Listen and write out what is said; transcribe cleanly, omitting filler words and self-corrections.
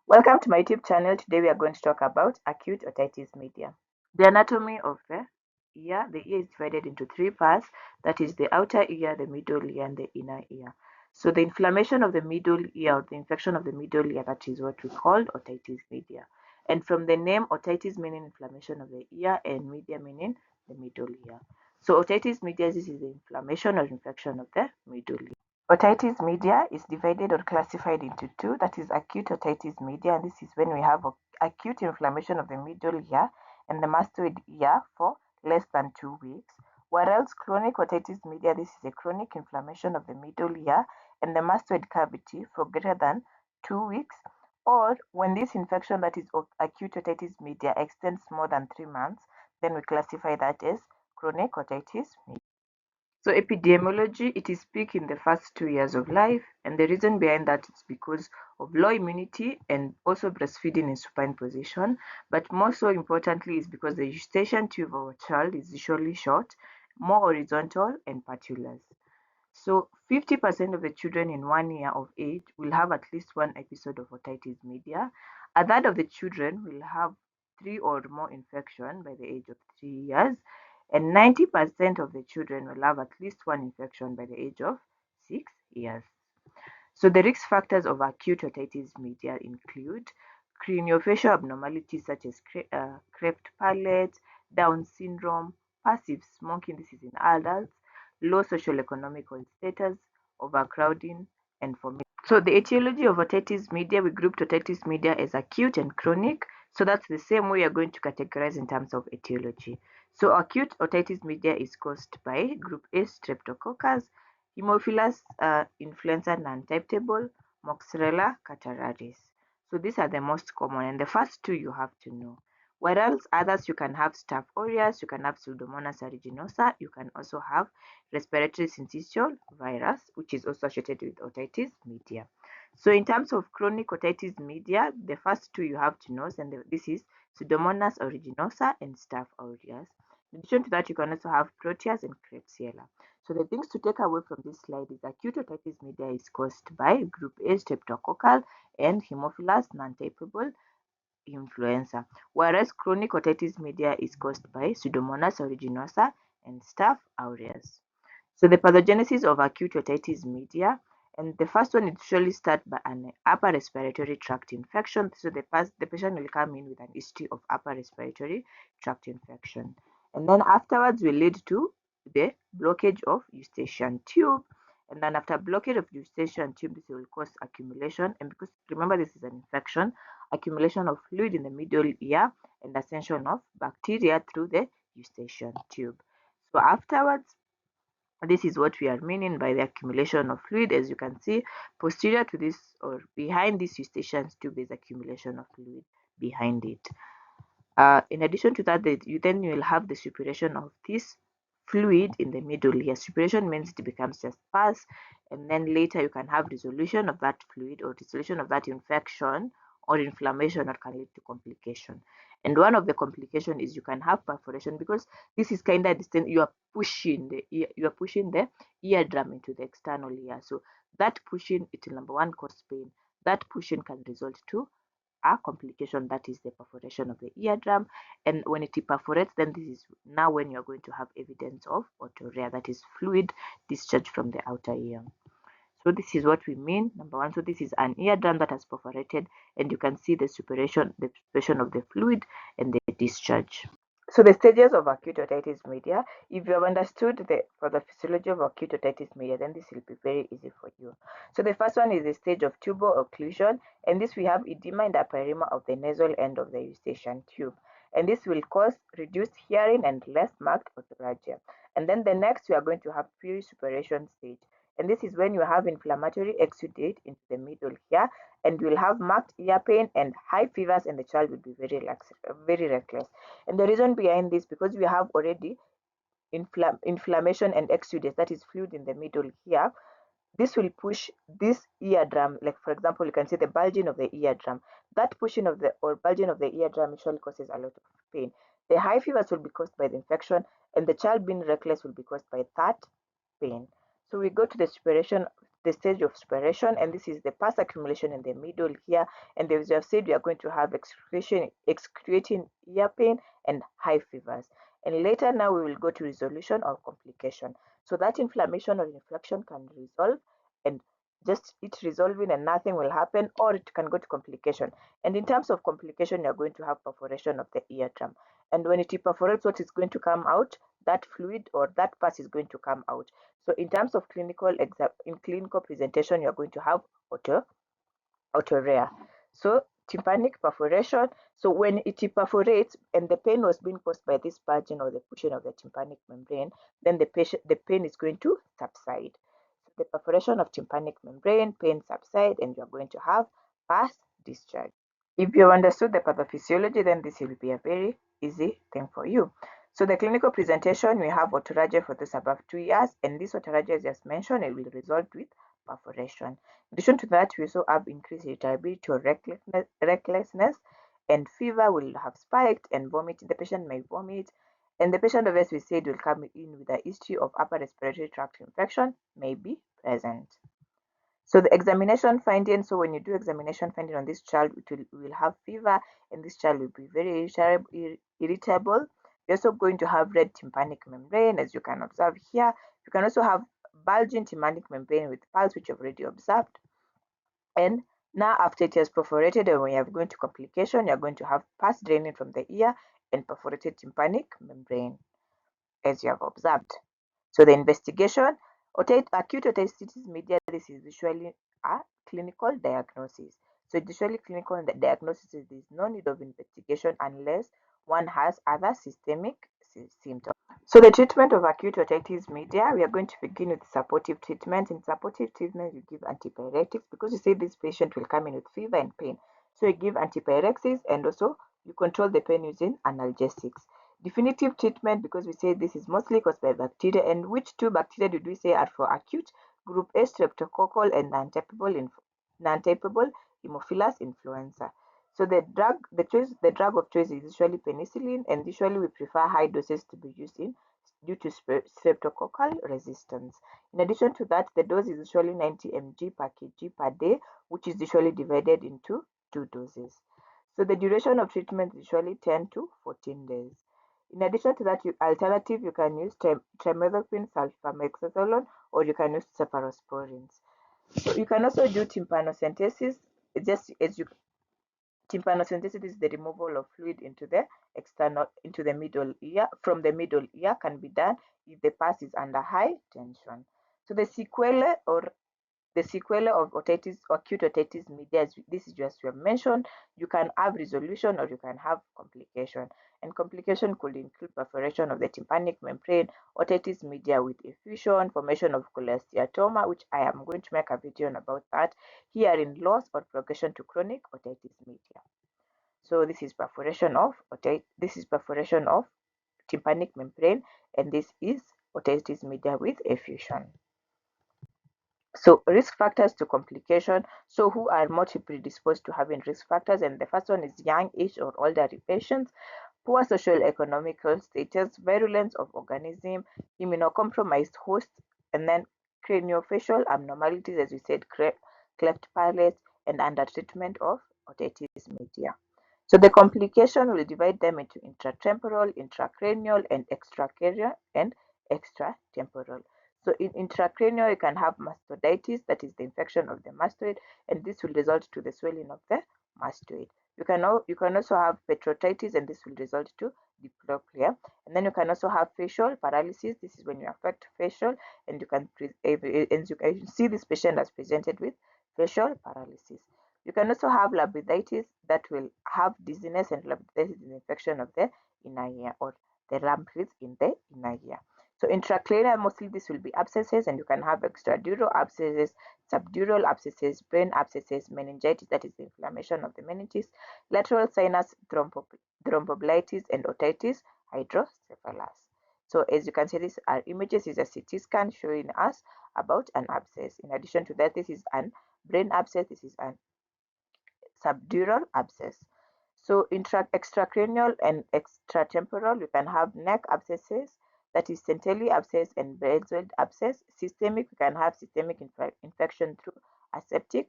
Welcome to my YouTube channel. Today we are going to talk about acute otitis media. The anatomy of the ear. The ear is divided into three parts. That is the outer ear, the middle ear, and the inner ear. So the inflammation of the middle ear, or the infection of the middle ear, that is what we call otitis media. And from the name, otitis meaning inflammation of the ear, and media meaning the middle ear. So otitis media, this is the inflammation or infection of the middle ear. Otitis media is divided or classified into two. That is acute otitis media, and this is when we have acute inflammation of the middle ear and the mastoid ear for less than 2 weeks. Whereas chronic otitis media, this is a chronic inflammation of the middle ear and the mastoid cavity for greater than 2 weeks. Or when this infection, that is acute otitis media, extends more than 3 months, then we classify that as chronic otitis media. So epidemiology, it is peak in the first 2 years of life, and the reason behind that is because of low immunity and also breastfeeding in supine position. But more so importantly is because the gestation tube of a child is usually short, more horizontal and patulous. So 50% of the children in 1 year of age will have at least one episode of otitis media. A third of the children will have three or more infection by the age of 3 years, and 90% of the children will have at least one infection by the age of 6 years. So the risk factors of acute otitis media include craniofacial abnormalities such as cleft palate, Down syndrome, passive smoking, this is in adults, low socioeconomic status, overcrowding, and formation. So the etiology of otitis media, we grouped otitis media as acute and chronic. So that's the same way we are going to categorize in terms of etiology. So acute otitis media is caused by group A streptococcus, Haemophilus influenza non-type table, Moxarella catarrharis. So these are the most common, and the first two you have to know. Whereas others, you can have Staph aureus, you can have Pseudomonas aeruginosa, you can also have respiratory syncytial virus, which is also associated with otitis media. So in terms of chronic otitis media, the first two you have to know, and this is Pseudomonas aeruginosa and Staph aureus. In addition to that, you can also have Proteus and Klebsiella. So the things to take away from this slide is acute otitis media is caused by group A streptococcal and Haemophilus non-typeable influenza, whereas chronic otitis media is caused by Pseudomonas aeruginosa and Staph aureus. So the pathogenesis of acute otitis media, and the first one, it usually starts by an upper respiratory tract infection. So the patient will come in with an history of upper respiratory tract infection, and then afterwards will lead to the blockage of eustachian tube, and then after blockage of eustachian tube, this will cause accumulation, and because remember this is an infection, accumulation of fluid in the middle ear and ascension of bacteria through the eustachian tube. So afterwards, this is what we are meaning by the accumulation of fluid. As you can see, posterior to this or behind this eustachian tube, there's accumulation of fluid behind it. In addition to that, you will have the suppuration of this fluid in the middle ear. Suppuration means it becomes just pus, and then later you can have resolution of that fluid or resolution of that infection or inflammation that can lead to complication. And one of the complication is you can have perforation because this is kind of distant. You are pushing the ear, you are pushing the eardrum into the external ear. So that pushing, it will number one cause pain. That pushing can result to a complication, that is the perforation of the eardrum, and when it perforates, then this is now when you're going to have evidence of otorrhea, that is fluid discharge from the outer ear. So this is what we mean, number one. So this is an eardrum that has perforated, and you can see the suppuration of the fluid and the discharge. So the stages of acute otitis media, if you have understood for the physiology of acute otitis media, then this will be very easy for you. So the first one is the stage of tubal occlusion, and this we have edema in the aperinema of the nasal end of the eustachian tube, and this will cause reduced hearing and less marked otorrhea. And then the next we are going to have pre-suppuration stage, and this is when you have inflammatory exudate into the middle here, and you will have marked ear pain and high fevers, and the child will be very reckless. And the reason behind this, because we have already inflammation and exudate, that is fluid in the middle here, this will push this eardrum. Like for example, you can see the bulging of the eardrum. That pushing of the or bulging of the eardrum usually causes a lot of pain. The high fevers will be caused by the infection, and the child being reckless will be caused by that pain. So we go to the suppuration the stage of spiration, and this is the pus accumulation in the middle here. And as we have said, we are going to have excruciating ear pain and high fevers. And later now we will go to resolution or complication. So that inflammation or infection can resolve, and just it resolving and nothing will happen, or it can go to complication. And in terms of complication, you're going to have perforation of the eardrum. And when it perforates, what is going to come out? That fluid or that pus is going to come out. So in terms of in clinical presentation, you're going to have otorrhea. So tympanic perforation. So when it perforates and the pain was being caused by this purging or the pushing of the tympanic membrane, then the pain is going to subside. So the perforation of tympanic membrane, pain subside, and you're going to have pus discharge. If you understood the pathophysiology, then this will be a very easy thing for you. So the clinical presentation, we have otorrhea for those above 2 years, and this otorrhea, as just mentioned, it will result with perforation. In addition to that, we also have increased irritability or recklessness, and fever will have spiked, and vomit. The patient may vomit, and the patient, as we said, will come in with a history of upper respiratory tract infection may be present. So the examination finding, so when you do examination finding on this child, it will have fever, and this child will be very irritable. You're also going to have red tympanic membrane, as you can observe here. You can also have bulging tympanic membrane with pulse, which you've already observed. And now after it has perforated and we are going to complication, you're going to have pus draining from the ear and perforated tympanic membrane, as you have observed. So the investigation, acute otitis media, this is usually a clinical diagnosis. So it's usually clinical diagnosis, there is no need of investigation unless one has other systemic symptoms. So the treatment of acute otitis media, we are going to begin with supportive treatment. In supportive treatment, you give antipyretics because you say this patient will come in with fever and pain. So you give antipyretics, and also you control the pain using analgesics. Definitive treatment, because we say this is mostly caused by bacteria, and which two bacteria did we say are for acute? Group A, streptococcal, and non-typable Haemophilus influenza. So the drug of choice is usually penicillin, and usually we prefer high doses to be used in due to streptococcal resistance. In addition to that, the dose is usually 90 mg per kg per day, which is usually divided into 2 doses. So the duration of treatment is usually 10 to 14 days. In addition to that, you can use trimethoprim sulfamethoxazole, or you can use cephalosporins. So you can also do tympanocentesis. Just as you Tympanocentesis is the removal of fluid into the middle ear. From the middle ear can be done if the pus is under high tension. So the sequelae of otitis, acute otitis media, this is just we have mentioned. You can have resolution or you can have complication. And complication could include perforation of the tympanic membrane, otitis media with effusion, formation of cholesteatoma, which I am going to make a video on about that, hearing loss, or progression to chronic otitis media. So this is perforation of tympanic membrane, and this is otitis media with effusion. So risk factors to complication. So who are more predisposed to having risk factors? And the first one is young age or older patients, poor social economical status, virulence of organism, immunocompromised host, and then craniofacial abnormalities, as we said, cleft palate, and under treatment of otitis media. So the complication will divide them into intratemporal, intracranial, and extratemporal. So in intracranial, you can have mastoiditis, that is the infection of the mastoid, and this will result to the swelling of the mastoid. You can also have petrotitis, and this will result to diplopia. And then you can also have facial paralysis. This is when you affect facial, and you can see this patient as presented with facial paralysis. You can also have labyrinthitis that will have dizziness, and labyrinthitis is an infection of the inner ear or the lumps in the inner ear. So intracranial, mostly this will be abscesses, and you can have extradural abscesses, subdural abscesses, brain abscesses, meningitis, that is the inflammation of the meninges, lateral sinus thromboblitis, and otitis hydrocephalus. So as you can see, these are images. Is a CT scan showing us about an abscess. In addition to that, this is an brain abscess, this is an subdural abscess. So extracranial and extratemporal, you can have neck abscesses, that is centrally abscess and basal abscess. Systemic, we can have systemic infection through aseptic